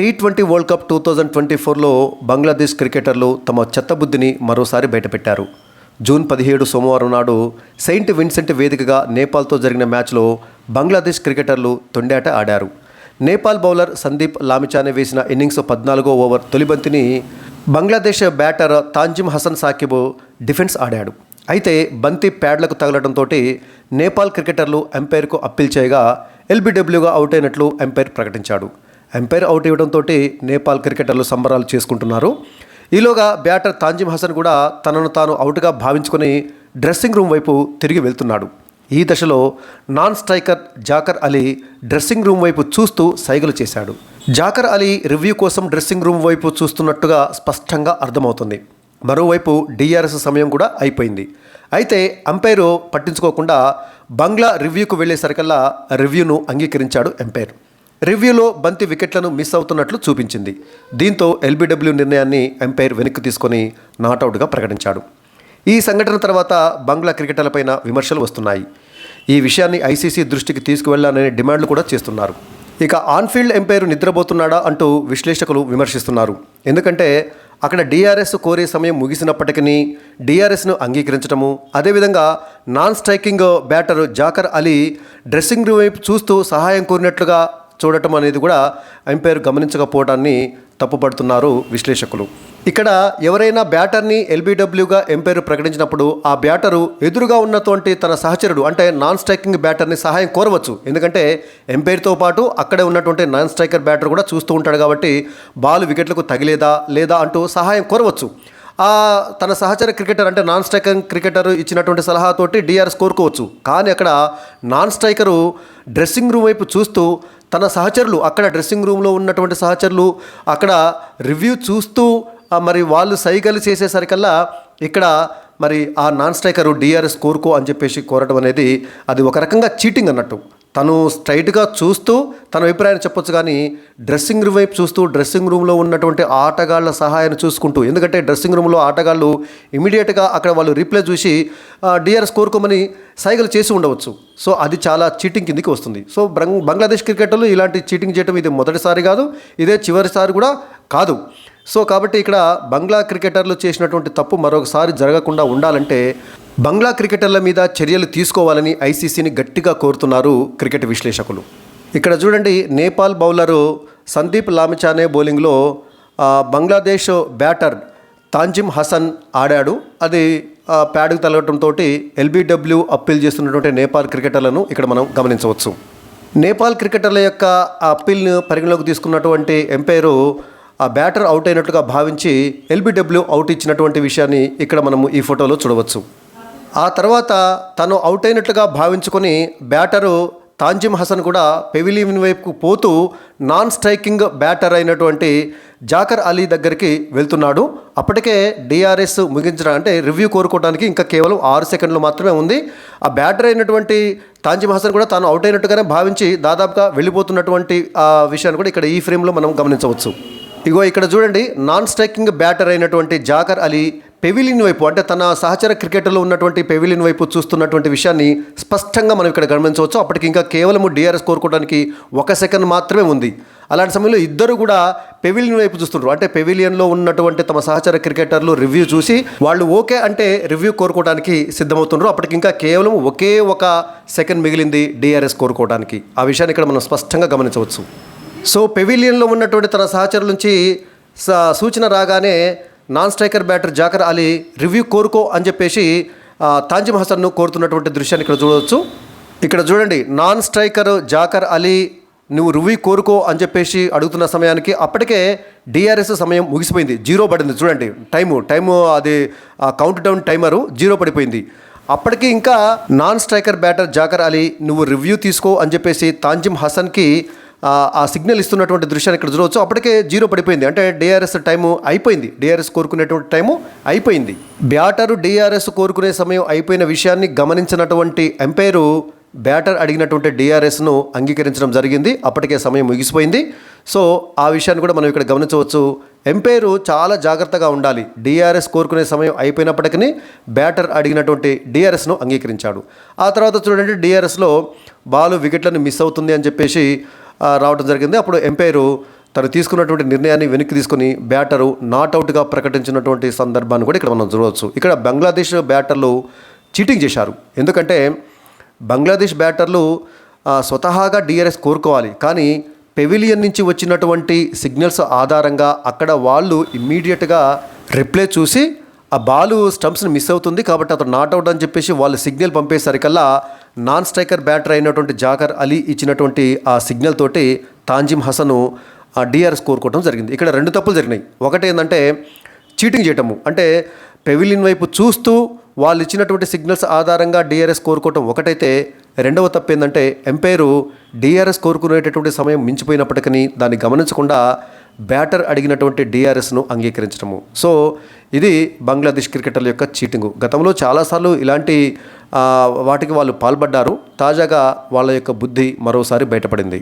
T20 world cup 2024లో Bangladesh క్రికెటర్లు తమ చెత్తబుద్ధిని మరోసారి బయటపెట్టారు. జూన్ 17 సోమవారం నాడు సెయింట్ విన్సెంట్ వేదికగా నేపాల్తో జరిగిన మ్యాచ్లో బంగ్లాదేశ్ క్రికెటర్లు తొండాట ఆడారు. నేపాల్ బౌలర్ సందీప్ లామిచానే వేసిన ఇన్నింగ్స్ 14వ ఓవర్ తొలిబంతిని బంగ్లాదేశ్ బ్యాటర్ తాంజిమ్ హసన్ సాకిబ్ డిఫెన్స్ ఆడాడు. అయితే బంతి ప్యాడ్లకు తగలడంతో నేపాల్ క్రికెటర్లు ఎంపైర్కు అప్పీల్ చేయగా ఎల్బీడబ్ల్యూగా అవుట్ అయినట్లు ఎంపైర్ ప్రకటించాడు. ఎంపైర్ అవుట్ ఇవ్వడంతో నేపాల్ క్రికెటర్లు సంబరాలు చేసుకుంటున్నారు. ఈలోగా బ్యాటర్ తాంజిమ్ హసన్ కూడా తనను తాను అవుట్గా భావించుకొని డ్రెస్సింగ్ రూమ్ వైపు తిరిగి వెళ్తున్నాడు. ఈ దశలో non striker Jaker Ali dressing room వైపు చూస్తూ సైగలు చేశాడు. జాకర్ అలీ రివ్యూ కోసం డ్రెస్సింగ్ రూమ్ వైపు చూస్తున్నట్టుగా స్పష్టంగా అర్థమవుతుంది. మరోవైపు డిఆర్ఎస్ సమయం కూడా అయిపోయింది. అయితే అంపైరు పట్టించుకోకుండా బంగ్లా రివ్యూకు వెళ్లేసరికల్లా రివ్యూను అంగీకరించాడు ఎంపైర్. రివ్యూలో బంతి వికెట్లను మిస్ అవుతున్నట్లు చూపించింది. దీంతో ఎల్బీడబ్ల్యూ నిర్ణయాన్ని ఎంపైర్ వెనక్కి తీసుకొని నాటౌట్గా ప్రకటించాడు. ఈ సంఘటన తర్వాత బంగ్లా క్రికెటర్లపైన విమర్శలు వస్తున్నాయి. ఈ విషయాన్ని ఐసీసీ దృష్టికి తీసుకువెళ్లాలనే డిమాండ్లు కూడా చేస్తున్నారు. ఇక ఆన్ఫీల్డ్ ఎంపైర్ నిద్రపోతున్నాడా అంటూ విశ్లేషకులు విమర్శిస్తున్నారు. ఎందుకంటే అక్కడ డిఆర్ఎస్ కోరే సమయం ముగిసినప్పటికీ డిఆర్ఎస్ను అంగీకరించడము, అదేవిధంగా non striking batter Jaker Ali dressing room వైపు చూస్తూ సహాయం కోరినట్లుగా చూడటం అనేది కూడా ఎంపైర్ గమనించకపోవడాన్ని తప్పుపడుతున్నారు విశ్లేషకులు. ఇక్కడ ఎవరైనా బ్యాటర్ని ఎల్బీడబ్ల్యూగా ఎంపైర్ ప్రకటించినప్పుడు ఆ బ్యాటరు ఎదురుగా ఉన్నటువంటి తన సహచరుడు అంటే నాన్ స్ట్రైకింగ్ బ్యాటర్ని సహాయం కోరవచ్చు. ఎందుకంటే ఎంపైర్తో పాటు అక్కడే ఉన్నటువంటి నాన్ స్ట్రైకర్ బ్యాటర్ కూడా చూస్తూ ఉంటాడు కాబట్టి బాల్ వికెట్లకు తగిలేదా లేదా అంటూ సహాయం కోరవచ్చు. తన సహచర క్రికెటర్ అంటే నాన్ స్ట్రైకర్ క్రికెటర్ ఇచ్చినటువంటి సలహాతోటి డిఆర్ఎస్ కోరుకోవచ్చు. కానీ అక్కడ నాన్ స్ట్రైకరు డ్రెస్సింగ్ రూమ్ వైపు చూస్తూ తన సహచరులు అక్కడ డ్రెస్సింగ్ రూమ్లో ఉన్నటువంటి సహచరులు అక్కడ రివ్యూ చూస్తూ మరి వాళ్ళు సైగలు చేసేసరికల్లా ఇక్కడ మరి ఆ నాన్ స్ట్రైకరు డిఆర్ఎస్ కోరుకో అని చెప్పేసి కోరడం అనేది అది ఒక రకంగా చీటింగ్ అన్నట్టు. తను స్ట్రైట్గా చూస్తూ తన అభిప్రాయాన్ని చెప్పొచ్చు, కానీ డ్రెస్సింగ్ రూమ్ వైపు చూస్తూ డ్రెస్సింగ్ రూమ్లో ఉన్నటువంటి ఆటగాళ్ల సహాయాన్ని చూసుకుంటూ, ఎందుకంటే డ్రెస్సింగ్ రూమ్లో ఆటగాళ్ళు ఇమీడియట్గా అక్కడ వాళ్ళు రీప్లే చూసి డిఆర్ఎస్ కోరుకోమని సైగలు చేసి ఉండవచ్చు. సో అది చాలా చీటింగ్ కిందికి వస్తుంది. సో బంగ్లాదేశ్ క్రికెటర్లు ఇలాంటి చీటింగ్ చేయడం ఇది మొదటిసారి కాదు, ఇదే చివరిసారి కూడా కాదు. సో కాబట్టి ఇక్కడ బంగ్లా క్రికెటర్లు చేసినటువంటి తప్పు మరొకసారి జరగకుండా ఉండాలంటే బంగ్లా క్రికెటర్ల మీద చర్యలు తీసుకోవాలని ఐసీసీని గట్టిగా కోరుతున్నారు క్రికెట్ విశ్లేషకులు. ఇక్కడ చూడండి, నేపాల్ బౌలరు సందీప్ లామిచానే బౌలింగ్లో బంగ్లాదేశ్ బ్యాటర్ తాంజిమ్ హసన్ ఆడాడు. అది ప్యాడ్కు తగలటంతో ఎల్బీడబ్ల్యూ అప్పీల్ చేస్తున్నటువంటి నేపాల్ క్రికెటర్లను ఇక్కడ మనం గమనించవచ్చు. నేపాల్ క్రికెటర్ల యొక్క అప్పీల్ను పరిగణలోకి తీసుకున్నటువంటి ఎంపైరు ఆ బ్యాటర్ అవుట్ అయినట్లుగా భావించి ఎల్బీడబ్ల్యూ అవుట్ ఇచ్చినటువంటి విషయాన్ని ఇక్కడ మనము ఈ ఫోటోలో చూడవచ్చు. ఆ తర్వాత తను అవుట్ అయినట్లుగా భావించుకొని బ్యాటరు తాంజిమ్ హసన్ కూడా పెవిలియన్ వైపుకు పోతూ నాన్ స్ట్రైకింగ్ బ్యాటర్ అయినటువంటి జాకర్ అలీ దగ్గరికి వెళ్తున్నాడు. అప్పటికే డిఆర్ఎస్ ముగించడం అంటే రివ్యూ కోరుకోవడానికి ఇంకా కేవలం 6 సెకండ్లు మాత్రమే ఉంది. ఆ బ్యాటర్ అయినటువంటి తాంజిమ్ హసన్ కూడా తాను అవుట్ అయినట్టుగానే భావించి దాదాపుగా వెళ్ళిపోతున్నటువంటి ఆ విషయాన్ని కూడా ఇక్కడ ఈ ఫ్రేమ్లో మనం గమనించవచ్చు. ఇగో ఇక్కడ చూడండి, నాన్ స్ట్రైకింగ్ బ్యాటర్ అయినటువంటి జాకర్ అలీ పెవిలియన్ వైపు అంటే తన సహచర క్రికెటర్లో ఉన్నటువంటి పెవిలియన్ వైపు చూస్తున్నటువంటి విషయాన్ని స్పష్టంగా మనం ఇక్కడ గమనించవచ్చు. అప్పటికి ఇంకా కేవలం డిఆర్ఎస్ కోరుకోవడానికి 1 సెకండ్ మాత్రమే ఉంది. అలాంటి సమయంలో ఇద్దరు కూడా పెవిలియన్ వైపు చూస్తుంటారు. అంటే పెవిలియన్లో ఉన్నటువంటి తమ సహచర క్రికెటర్లు రివ్యూ చూసి వాళ్ళు ఓకే అంటే రివ్యూ కోరుకోవడానికి సిద్ధమవుతున్నారు. అప్పటికి ఇంకా కేవలం ఒకే 1 సెకండ్ మిగిలింది డిఆర్ఎస్ కోరుకోవడానికి. ఆ విషయాన్ని ఇక్కడ మనం స్పష్టంగా గమనించవచ్చు. సో పెవిలియన్లో ఉన్నటువంటి తన సహచరుల నుంచి సూచన రాగానే non striker batter Jaker Ali review కోరుకో అని చెప్పేసి తాంజిమ్ హసన్ను కోరుతున్నటువంటి దృశ్యాన్ని ఇక్కడ చూడవచ్చు. ఇక్కడ చూడండి, నాన్ స్ట్రైకర్ జాకర్ అలీ నువ్వు రివ్యూ కోరుకో అని చెప్పేసి అడుగుతున్న సమయానికి అప్పటికే డిఆర్ఎస్ సమయం ముగిసిపోయింది. 0 పడింది. చూడండి, టైము అది కౌంట్ డౌన్ టైమరు 0 పడిపోయింది. అప్పటికి ఇంకా non striker batter Jaker Ali నువ్వు రివ్యూ తీసుకో అని చెప్పేసి తాంజిమ్ హసన్కి ఆ సిగ్నల్ ఇస్తున్నటువంటి దృశ్యాన్ని ఇక్కడ చూడవచ్చు. అప్పటికే 0 పడిపోయింది. అంటే డిఆర్ఎస్ టైము అయిపోయింది, డిఆర్ఎస్ కోరుకునేటువంటి టైము అయిపోయింది. బ్యాటరు డిఆర్ఎస్ కోరుకునే సమయం అయిపోయిన విషయాన్ని గమనించినటువంటి ఎంపైరు బ్యాటర్ అడిగినటువంటి డిఆర్ఎస్ను అంగీకరించడం జరిగింది. అప్పటికే సమయం ముగిసిపోయింది. సో ఆ విషయాన్ని కూడా మనం ఇక్కడ గమనించవచ్చు. ఎంపైరు చాలా జాగ్రత్తగా ఉండాలి. డిఆర్ఎస్ కోరుకునే సమయం అయిపోయినప్పటికీ బ్యాటర్ అడిగినటువంటి డిఆర్ఎస్ను అంగీకరించాడు. ఆ తర్వాత చూడండి, డిఆర్ఎస్లో బాల్ వికెట్లను మిస్ అవుతుంది అని చెప్పేసి రావడం జరిగింది. అప్పుడు ఎంపైరు తను తీసుకున్నటువంటి నిర్ణయాన్ని వెనక్కి తీసుకొని బ్యాటరు నాట్అవుట్గా ప్రకటించినటువంటి సందర్భాన్ని కూడా ఇక్కడ మనం చూడవచ్చు. ఇక్కడ బంగ్లాదేశ్ బ్యాటర్లు చీటింగ్ చేశారు. ఎందుకంటే బంగ్లాదేశ్ బ్యాటర్లు స్వతహాగా డిఆర్ఎస్ కోరుకోవాలి, కానీ పెవిలియన్ నుంచి వచ్చినటువంటి సిగ్నల్స్ ఆధారంగా అక్కడ వాళ్ళు ఇమ్మీడియట్గా రిప్లై చూసి ఆ బాలు స్టంప్స్ని మిస్ అవుతుంది కాబట్టి అతను నాట్అవుట్ అని చెప్పేసి వాళ్ళు సిగ్నల్ పంపేసరికల్లా నాన్ స్ట్రైకర్ బ్యాటర్ అయినటువంటి జాకర్ అలీ ఇచ్చినటువంటి ఆ సిగ్నల్ తోటి తాంజిమ్ హసను డిఆర్ఎస్ కోరుకోవడం జరిగింది. ఇక్కడ 2 తప్పులు జరిగినాయి. ఒకటి ఏంటంటే చీటింగ్ చేయటము, అంటే పెవిలియన్ వైపు చూస్తూ వాళ్ళు ఇచ్చినటువంటి సిగ్నల్స్ ఆధారంగా డిఆర్ఎస్ కోరుకోవటం ఒకటైతే, రెండవ తప్పు ఏంటంటే ఎంపైరు డిఆర్ఎస్ కోరుకునేటటువంటి సమయం మించిపోయినప్పటికీ దాన్ని గమనించకుండా బ్యాటర్ అడిగినటువంటి డిఆర్ఎస్ను అంగీకరించడము. సో ఇది బంగ్లాదేశ్ క్రికెటర్ల యొక్క చీటింగు. గతంలో చాలాసార్లు ఇలాంటి వాటికి వాళ్ళు పాల్పడ్డారు. తాజాగా వాళ్ళ యొక్క బుద్ధి మరోసారి బయటపడింది.